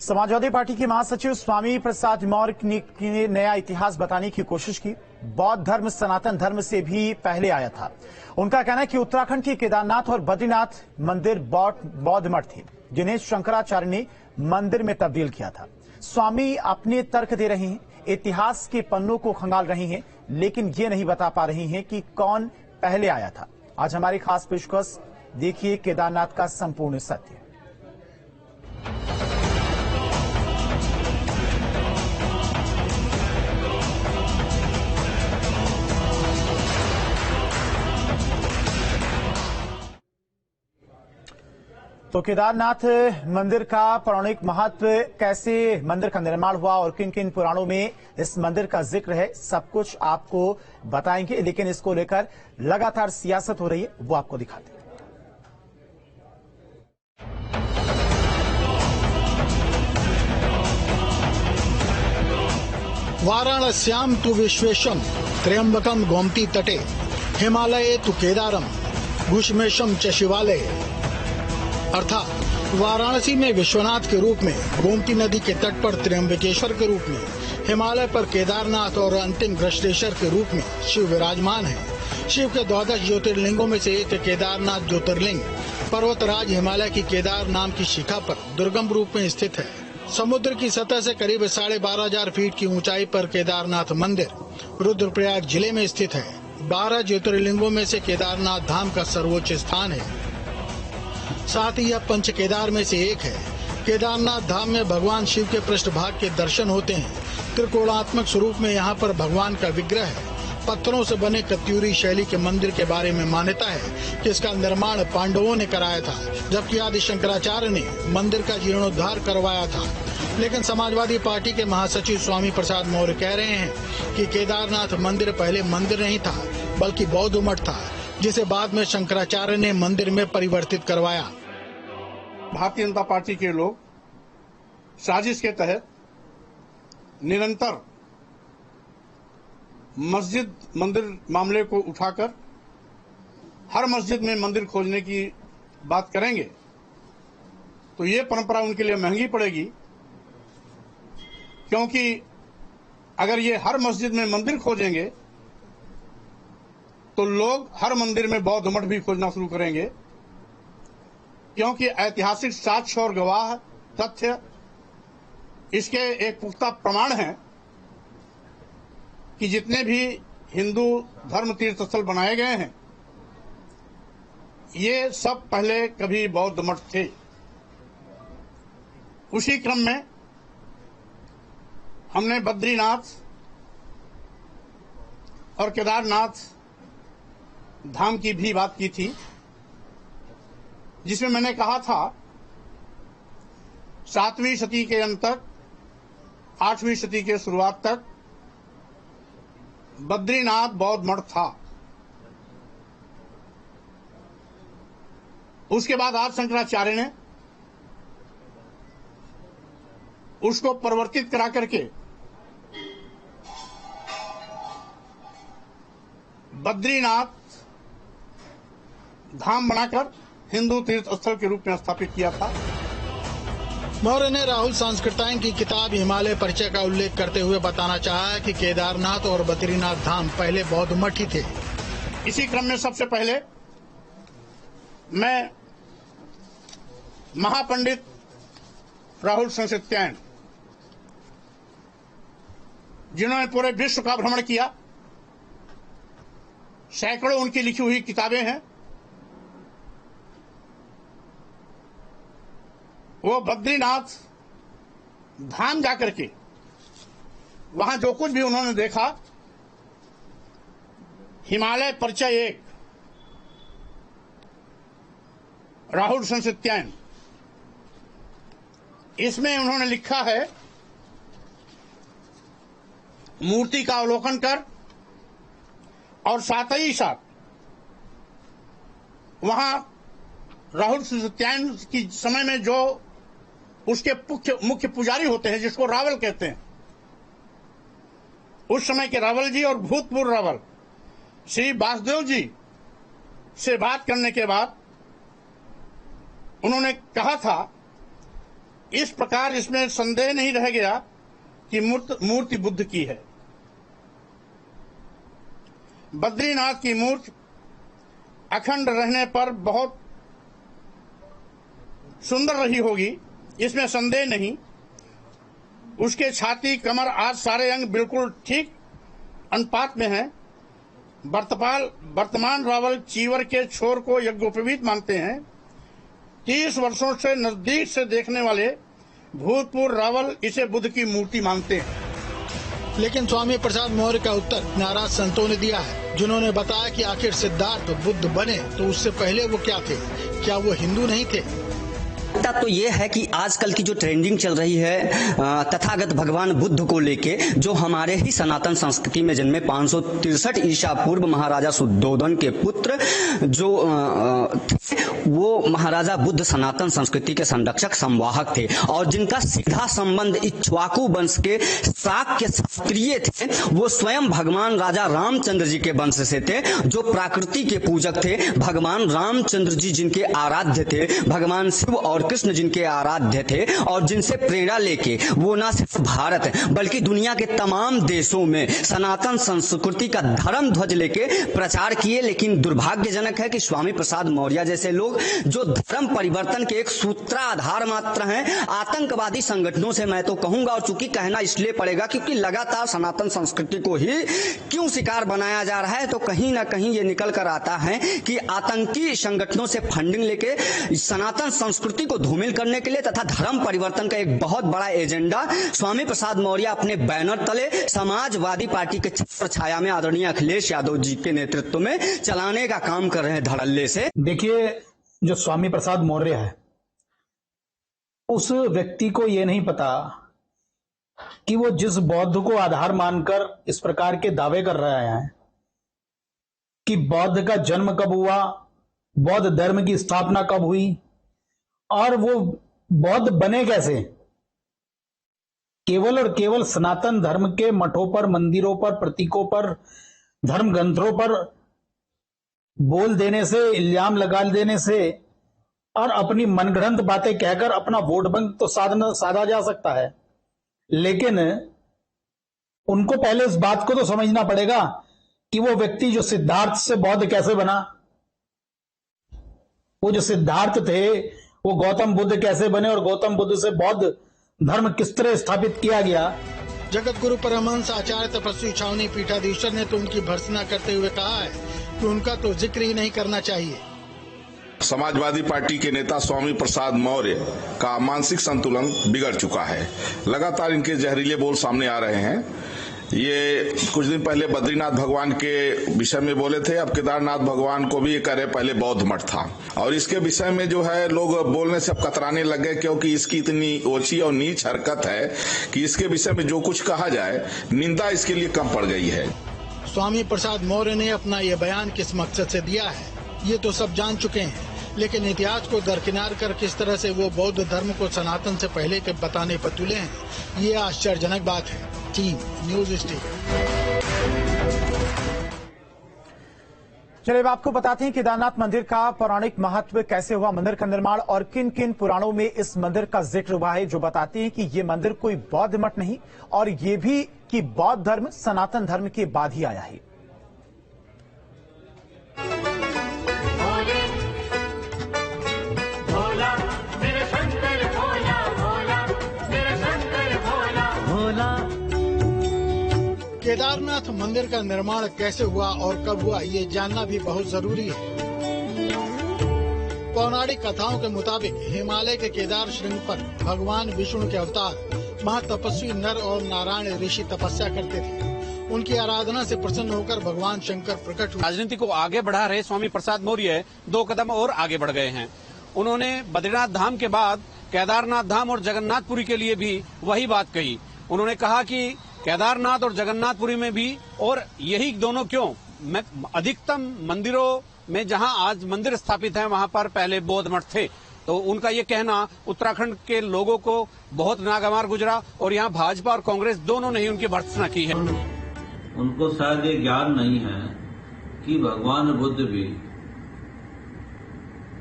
Samajwadi party के महासचिव स्वामी प्रसाद मौर्य ने नया इतिहास बताने की कोशिश की। बौद्ध धर्म सनातन धर्म से भी पहले आया था। उनका कहना है कि उत्तराखंड के केदारनाथ और बद्रीनाथ मंदिर बौद्ध मठ थे, जिन्हें शंकराचार्य ने मंदिर में तब्दील किया था। स्वामी अपने तर्क दे रहे हैं, इतिहास के पन्नों को खंगाल रहे हैं, लेकिन ये नहीं बता पा रहे हैं कि कौन पहले आया था। आज हमारी खास पेशकश देखिए केदारनाथ का संपूर्ण सत्य। तो केदारनाथ मंदिर का पौराणिक महत्व, कैसे मंदिर का निर्माण हुआ और किन किन पुराणों में इस मंदिर का जिक्र है, सब कुछ आपको बताएंगे। लेकिन इसको लेकर लगातार सियासत हो रही है, वो आपको दिखाते हैं। वाराणस्याम तु विश्वेशम त्र्यंबकम गोमती तटे हिमालये तु केदारम घुष्मेशम च शिवालय। अर्थात वाराणसी में विश्वनाथ के रूप में, गोमती नदी के तट पर त्र्यंबकेश्वर के रूप में, हिमालय पर केदारनाथ और अंतिम घृष्णेश्वर के रूप में शिव विराजमान है। शिव के 12 ज्योतिर्लिंगों में से एक केदारनाथ ज्योतिर्लिंग पर्वतराज हिमालय की केदार नाम की शिखा पर दुर्गम रूप में स्थित है। समुद्र की सतह से करीब 12,500 फीट की ऊंचाई पर केदारनाथ मंदिर रुद्रप्रयाग जिले में स्थित है। 12 ज्योतिर्लिंगों में से केदारनाथ धाम का सर्वोच्च स्थान है। साथ ही यह पंच केदार में से एक है। केदारनाथ धाम में भगवान शिव के पृष्ठभाग के दर्शन होते हैं। त्रिकोणात्मक स्वरूप में यहाँ पर भगवान का विग्रह है। पत्थरों से बने कत्यूरी शैली के मंदिर के बारे में मान्यता है कि इसका निर्माण पांडवों ने कराया था, जबकि आदि शंकराचार्य ने मंदिर का जीर्णोद्धार करवाया था। लेकिन समाजवादी पार्टी के महासचिव स्वामी प्रसाद मौर्य कह रहे हैं कि केदारनाथ मंदिर पहले मंदिर नहीं था, बल्कि बौद्ध मठ था, जिसे बाद में शंकराचार्य ने मंदिर में परिवर्तित करवाया। भारतीय जनता पार्टी के लोग साजिश के तहत निरंतर मस्जिद मंदिर मामले को उठाकर हर मस्जिद में मंदिर खोजने की बात करेंगे तो ये परंपरा उनके लिए महंगी पड़ेगी, क्योंकि अगर ये हर मस्जिद में मंदिर खोजेंगे तो लोग हर मंदिर में बौद्ध मठ भी खोजना शुरू करेंगे, क्योंकि ऐतिहासिक साक्ष्य और गवाह तथ्य इसके एक पुख्ता प्रमाण है कि जितने भी हिंदू धर्म तीर्थ स्थल बनाए गए हैं ये सब पहले कभी बौद्ध मठ थे। उसी क्रम में हमने बद्रीनाथ और केदारनाथ धाम की भी बात की थी, जिसमें मैंने कहा था 7वीं शती के अंत तक 8वीं शती के शुरुआत तक बद्रीनाथ बौद्ध मठ था। उसके बाद आदि शंकराचार्य ने उसको परिवर्तित करा करके बद्रीनाथ धाम बनाकर हिंदू तीर्थ स्थल के रूप में स्थापित किया था। मौर्य ने राहुल सांस्कृतायन की किताब हिमालय परिचय का उल्लेख करते हुए बताना चाहा है कि केदारनाथ और बद्रीनाथ धाम पहले बौद्ध मठ ही थे। इसी क्रम में सबसे पहले मैं महापंडित राहुल सांस्कृतायन, जिन्होंने पूरे विश्व का भ्रमण किया, सैकड़ों उनकी लिखी हुई किताबें हैं, वो बद्रीनाथ धाम जाकर के वहां जो कुछ भी उन्होंने देखा, हिमालय परिचय 1 राहुल सांस्कृतायन, इसमें उन्होंने लिखा है मूर्ति का अवलोकन कर और साथ ही साथ वहां राहुल सांस्कृतायन की समय में जो उसके मुख्य पुजारी होते हैं, जिसको रावल कहते हैं, उस समय के रावल जी और भूतपूर्व रावल श्री वासुदेव जी से बात करने के बाद उन्होंने कहा था इस प्रकार इसमें संदेह नहीं रह गया कि मूर्ति बुद्ध की है। बद्रीनाथ की मूर्ति अखंड रहने पर बहुत सुंदर रही होगी, इसमें संदेह नहीं। उसके छाती, कमर आदि सारे अंग बिल्कुल ठीक अनुपात में हैं। वर्तमान रावल चीवर के छोर को यज्ञोपवीत मानते हैं। 30 वर्षों से नजदीक से देखने वाले भूतपूर्व रावल इसे बुद्ध की मूर्ति मानते हैं। लेकिन स्वामी प्रसाद मौर्य का उत्तर नाराज संतों ने दिया है, जिन्होंने बताया कि आखिर सिद्धार्थ बुद्ध बने तो उससे पहले वो क्या थे? क्या वो हिंदू नहीं थे? तो ये है कि आजकल की जो ट्रेंडिंग चल रही है तथागत भगवान बुद्ध को लेके, जो हमारे ही सनातन संस्कृति में जन्मे 563 ईसा पूर्व महाराजा शुद्धोधन के पुत्र जो वो महाराजा बुद्ध सनातन संस्कृति के संरक्षक संवाहक थे और जिनका सीधा संबंध इक्ष्वाकु वंश के शाक्य क्षत्रिय थे। वो स्वयं भगवान राजा रामचंद्र जी के वंश से थे, जो प्रकृति के पूजक थे। भगवान रामचंद्र जी जिनके आराध्य थे, भगवान शिव और कृष्ण जिनके आराध्य थे और जिनसे प्रेरणा लेके वो ना सिर्फ भारत बल्कि दुनिया के तमाम देशों में सनातन संस्कृति का धर्म ध्वज लेके प्रचार किए। लेकिन दुर्भाग्यजनक है कि स्वामी प्रसाद मौर्य जैसे लोग जो धर्म परिवर्तन के एक सूत्राधार मात्र हैं, आतंकवादी संगठनों से मैं तो कहूंगा, और चूंकि कहना इसलिए पड़ेगा क्योंकि लगातार सनातन संस्कृति को ही क्यों शिकार बनाया जा रहा है, तो कहीं ना कहीं ये निकल कर आता है कि आतंकी संगठनों से फंडिंग लेके सनातन संस्कृति को धूमिल करने के लिए तथा धर्म परिवर्तन का एक बहुत बड़ा एजेंडा स्वामी प्रसाद मौर्य अपने बैनर तले समाजवादी पार्टी के छत्र छाया में आदरणीय अखिलेश यादव जी के नेतृत्व में चलाने का काम कर रहे हैं धड़ल्ले से। देखिए, जो स्वामी प्रसाद मौर्य है, उस व्यक्ति को यह नहीं पता कि वो जिस बौद्ध को आधार मानकर इस प्रकार के दावे कर रहे हैं कि बौद्ध का जन्म कब हुआ, बौद्ध धर्म की स्थापना कब हुई और वो बौद्ध बने कैसे, केवल और केवल सनातन धर्म के मठों पर, मंदिरों पर, प्रतीकों पर, धर्म ग्रंथों पर बोल देने से, इल्जाम लगा देने से और अपनी मनगढ़ंत बातें कहकर अपना वोट बैंक तो साधा जा सकता है। लेकिन उनको पहले इस बात को तो समझना पड़ेगा कि वो व्यक्ति जो सिद्धार्थ से बौद्ध कैसे बना, वो जो सिद्धार्थ थे वो गौतम बुद्ध कैसे बने और गौतम बुद्ध से बौद्ध धर्म किस तरह स्थापित किया गया। जगत गुरु परमहंस आचार्य तपस्वी छावनी पीठाधीश्वर ने तो उनकी भर्त्सना करते हुए कहा है कि उनका तो जिक्र ही नहीं करना चाहिए। समाजवादी पार्टी के नेता स्वामी प्रसाद मौर्य का मानसिक संतुलन बिगड़ चुका है। लगातार इनके जहरीले बोल सामने आ रहे हैं। ये कुछ दिन पहले बद्रीनाथ भगवान के विषय में बोले थे, अब केदारनाथ भगवान को भी ये कह रहे पहले बौद्ध मठ था। और इसके विषय में जो है लोग बोलने से अब कतराने लग गए, क्योंकि इसकी इतनी ओछी और नीच हरकत है कि इसके विषय में जो कुछ कहा जाए निंदा इसके लिए कम पड़ गई है। स्वामी प्रसाद मौर्य ने अपना ये बयान किस मकसद से दिया है ये तो सब जान चुके हैं, लेकिन इतिहास को दरकिनार कर किस तरह से वो बौद्ध धर्म को सनातन से पहले के बताने पर तुले हैं, ये आश्चर्यजनक बात है। Team news state. चलिए अब आपको बताते हैं केदारनाथ मंदिर का पौराणिक महत्व कैसे हुआ, मंदिर का निर्माण और किन किन पुराणों में इस मंदिर का जिक्र हुआ है, जो बताते हैं कि ये मंदिर कोई बौद्ध मठ नहीं और ये भी कि बौद्ध धर्म सनातन धर्म के बाद ही आया है। केदारनाथ मंदिर का निर्माण कैसे हुआ और कब हुआ ये जानना भी बहुत जरूरी है। पौराणिक कथाओं के मुताबिक हिमालय के केदार श्रृंग पर भगवान विष्णु के अवतार महातपस्वी नर और नारायण ऋषि तपस्या करते थे। उनकी आराधना से प्रसन्न होकर भगवान शंकर प्रकट हुए। राजनीति को आगे बढ़ा रहे स्वामी प्रसाद मौर्य 2 कदम और आगे बढ़ गए हैं। उन्होंने बद्रीनाथ धाम के बाद केदारनाथ धाम और जगन्नाथपुरी के लिए भी वही बात कही। उन्होंने कहा कि केदारनाथ और जगन्नाथपुरी में भी, और यही दोनों क्यों, अधिकतम मंदिरों में जहां आज मंदिर स्थापित है वहां पर पहले बौद्ध मठ थे। तो उनका ये कहना उत्तराखंड के लोगों को बहुत नागवार गुजरा और यहाँ भाजपा और कांग्रेस दोनों ने ही उनकी भर्त्सना की है। उनको शायद ये ज्ञान नहीं है कि भगवान बुद्ध भी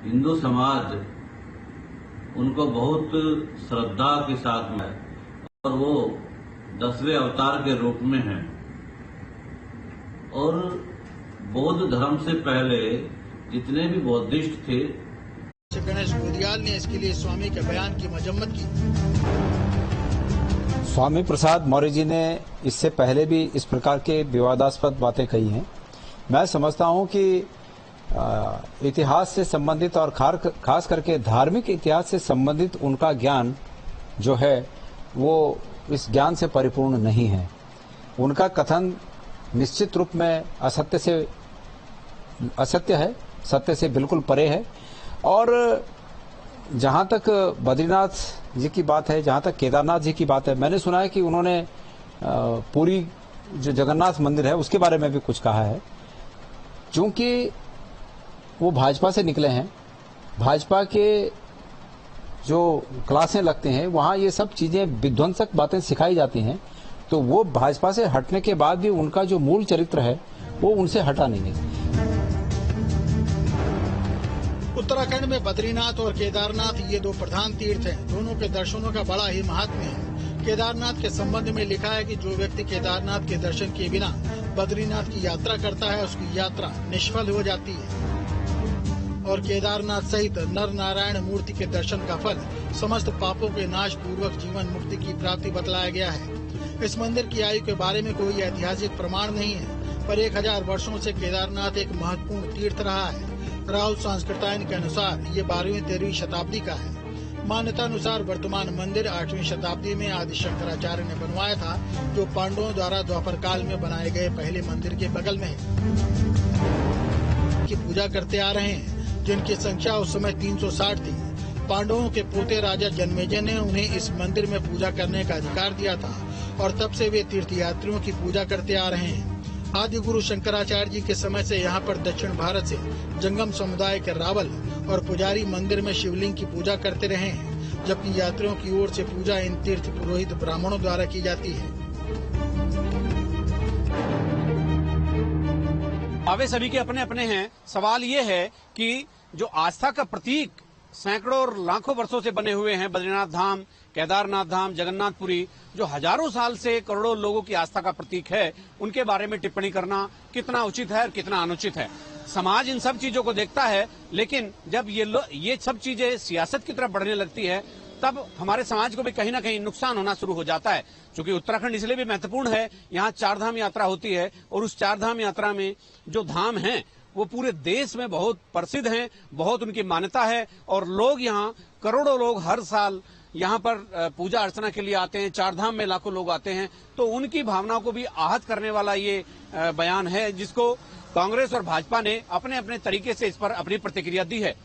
हिंदू समाज उनको बहुत श्रद्धा के साथ है और वो 10वें अवतार के रूप में हैं। और बौद्ध धर्म से पहले जितने भी बौद्धिस्ट थे, गणेश गोदियाल ने इसके लिए स्वामी के बयान की मजम्मत की। स्वामी प्रसाद मौर्य जी ने इससे पहले भी इस प्रकार के विवादास्पद बातें कही हैं। मैं समझता हूं कि इतिहास से संबंधित और खास करके धार्मिक इतिहास से संबंधित उनका ज्ञान जो है वो इस ज्ञान से परिपूर्ण नहीं है। उनका कथन निश्चित रूप में असत्य है, सत्य से बिल्कुल परे है। और जहां तक बद्रीनाथ जी की बात है, जहां तक केदारनाथ जी की बात है, मैंने सुना है कि उन्होंने पूरी जो जगन्नाथ मंदिर है उसके बारे में भी कुछ कहा है। क्योंकि वो भाजपा से निकले हैं, भाजपा के जो क्लासें लगते हैं वहां ये सब चीजें विध्वंसक बातें सिखाई जाती हैं, तो वो भाजपा से हटने के बाद भी उनका जो मूल चरित्र है वो उनसे हटा नहीं है। उत्तराखंड में बद्रीनाथ और केदारनाथ ये दो प्रधान तीर्थ हैं। दोनों के दर्शनों का बड़ा ही महात्म्य है। केदारनाथ के संबंध में लिखा है कि जो व्यक्ति केदारनाथ के दर्शन किए बिना बद्रीनाथ की यात्रा करता है उसकी यात्रा निष्फल हो जाती है। और केदारनाथ सहित नर नारायण मूर्ति के दर्शन का फल समस्त पापों के नाश पूर्वक जीवन मुक्ति की प्राप्ति बतलाया गया है। इस मंदिर की आयु के बारे में कोई ऐतिहासिक प्रमाण नहीं है, पर 1000 वर्षों से केदारनाथ एक महत्वपूर्ण तीर्थ रहा है। राहुल संस्कृतायन के अनुसार ये 12वीं-13वीं शताब्दी का है। मान्यता अनुसार वर्तमान मंदिर 8वीं शताब्दी में आदि शंकराचार्य ने बनवाया था, जो पांडवों द्वारा द्वापर काल में बनाए गए पहले मंदिर के बगल में है। की पूजा करते आ रहे हैं, जिनकी संख्या उस समय 360 थी। पांडवों के पोते राजा जन्मेजय ने उन्हें इस मंदिर में पूजा करने का अधिकार दिया था और तब से वे तीर्थयात्रियों की पूजा करते आ रहे हैं। आदि गुरु शंकराचार्य जी के समय से यहाँ पर दक्षिण भारत से जंगम समुदाय के रावल और पुजारी मंदिर में शिवलिंग की पूजा करते रहे हैं, जबकि यात्रियों की ओर से पूजा इन तीर्थ पुरोहित ब्राह्मणों द्वारा की जाती है। दावे सभी के अपने अपने हैं। सवाल ये है कि जो आस्था का प्रतीक सैकड़ों और लाखों वर्षों से बने हुए हैं, बद्रीनाथ धाम, केदारनाथ धाम, जगन्नाथपुरी, जो हजारों साल से करोड़ों लोगों की आस्था का प्रतीक है, उनके बारे में टिप्पणी करना कितना उचित है और कितना अनुचित है। समाज इन सब चीजों को देखता है, लेकिन जब ये सब चीजें सियासत की तरफ बढ़ने लगती है, तब हमारे समाज को भी कहीं ना कहीं नुकसान होना शुरू हो जाता है। क्योंकि उत्तराखंड इसलिए भी महत्वपूर्ण है, यहाँ 4 धाम यात्रा होती है और उस 4 धाम यात्रा में जो धाम हैं वो पूरे देश में बहुत प्रसिद्ध हैं, बहुत उनकी मान्यता है और लोग यहाँ करोड़ों लोग हर साल यहाँ पर पूजा अर्चना के लिए आते हैं। 4 धाम में लाखों लोग आते हैं, तो उनकी भावनाओं को भी आहत करने वाला ये बयान है, जिसको कांग्रेस और भाजपा ने अपने अपने तरीके से इस पर अपनी प्रतिक्रिया दी है।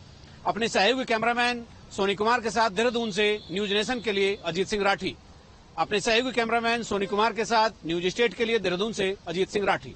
अपने सहयोगी कैमरामैन सोनी कुमार के साथ देहरादून से न्यूज नेशन के लिए अजीत सिंह राठी। अपने सहयोगी कैमरामैन सोनी कुमार के साथ न्यूज स्टेट के लिए देहरादून से अजीत सिंह राठी।